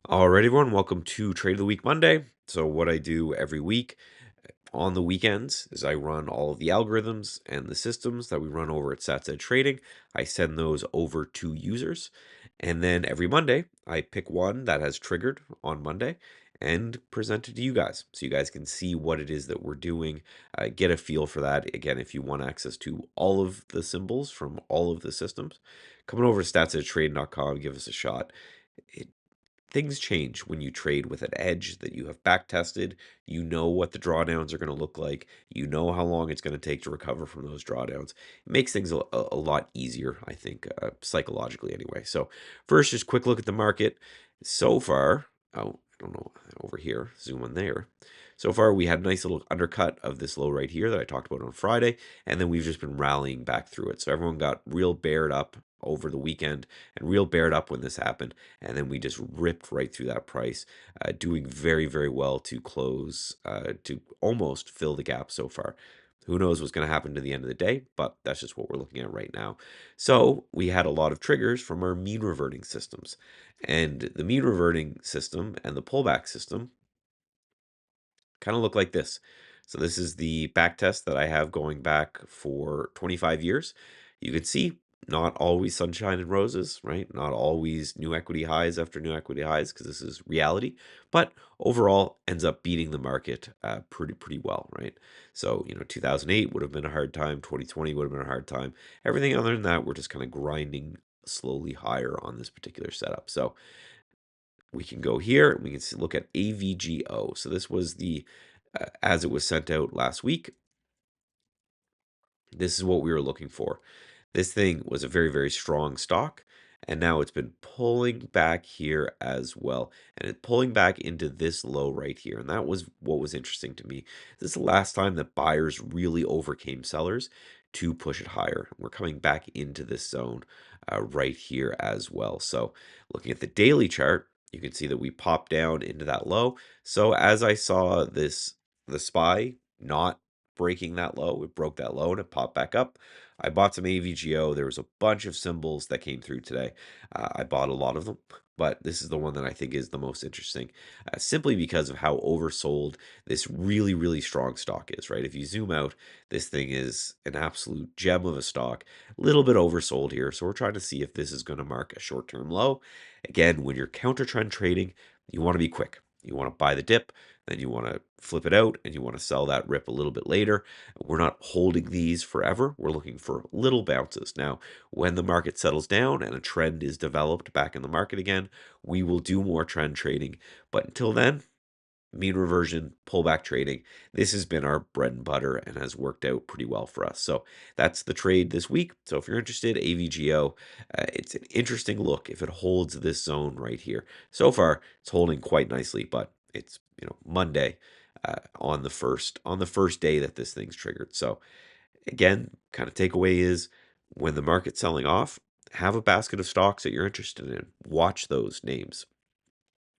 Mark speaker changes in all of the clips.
Speaker 1: Alright, everyone, welcome to Trade of the Week Monday. So, what I do every week on the weekends is I run all of the algorithms and the systems that we run over at StatsEdge Trading. I send those over to users, and then every Monday I pick one that has triggered on Monday and present it to you guys so you guys can see what it is that we're doing, get a feel for that. Again, if you want access to all of the symbols from all of the systems, come on over to statsedgetrading.com, give us a shot. Things change when you trade with an edge that you have back tested. You know what the drawdowns are going to look like. You know how long it's going to take to recover from those drawdowns. It makes things a lot easier, I think, psychologically anyway. So first, just quick look at the market. So far, oh, I don't know, over here, zoom on there. So far, we had a nice little undercut of this low right here that I talked about on Friday, and then we've just been rallying back through it. So everyone got real bared up over the weekend and real bared up when this happened, and then we just ripped right through that price, doing very, very well to close, to almost fill the gap so far. Who knows what's going to happen to the end of the day, but that's just what we're looking at right now. So we had a lot of triggers from our mean reverting systems, and the mean reverting system and the pullback system kind of look like this. So this is the back test that I have going back for 25 years. You can see not always sunshine and roses, right? Not always new equity highs after new equity highs, because this is reality, but overall ends up beating the market pretty well, right? So, 2008 would have been a hard time. 2020 would have been a hard time. Everything other than that, we're just kind of grinding slowly higher on this particular setup. So we can go here and we can look at AVGO. So this was the, as it was sent out last week, this is what we were looking for. This thing was a very, very strong stock, and now it's been pulling back here as well, and it's pulling back into this low right here, and that was what was interesting to me. This is the last time that buyers really overcame sellers to push it higher. We're coming back into this zone right here as well. So looking at the daily chart, you can see that we popped down into that low. So as I saw this, the SPY not breaking that low, it broke that low and it popped back up. I bought some AVGO. There was a bunch of symbols that came through today. I bought a lot of them, but this is the one that I think is the most interesting, simply because of how oversold this really, really strong stock is, right? If you zoom out, this thing is an absolute gem of a stock, a little bit oversold here. So we're trying to see if this is going to mark a short-term low. Again, when you're counter trend trading, you want to be quick. You want to buy the dip, then you want to flip it out, and you want to sell that rip a little bit later. We're not holding these forever. We're looking for little bounces. Now, when the market settles down and a trend is developed back in the market again, we will do more trend trading. But until then, mean reversion, pullback trading, this has been our bread and butter and has worked out pretty well for us. So that's the trade this week. So if you're interested, AVGO, it's an interesting look if it holds this zone right here. So far, it's holding quite nicely, but it's Monday on the first day that this thing's triggered. So again, kind of takeaway is when the market's selling off, have a basket of stocks that you're interested in. Watch those names.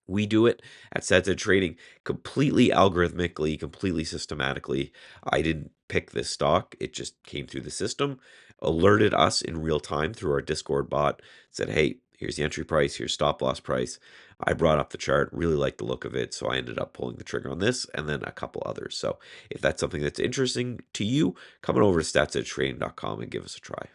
Speaker 1: We do it at StatsEdge Trading completely algorithmically, completely systematically. I didn't pick this stock. It just came through the system, alerted us in real time through our Discord bot, said, hey, here's the entry price, here's stop loss price. I brought up the chart, really liked the look of it, so I ended up pulling the trigger on this and then a couple others. So if that's something that's interesting to you, come on over to statsedgetrading.com and give us a try.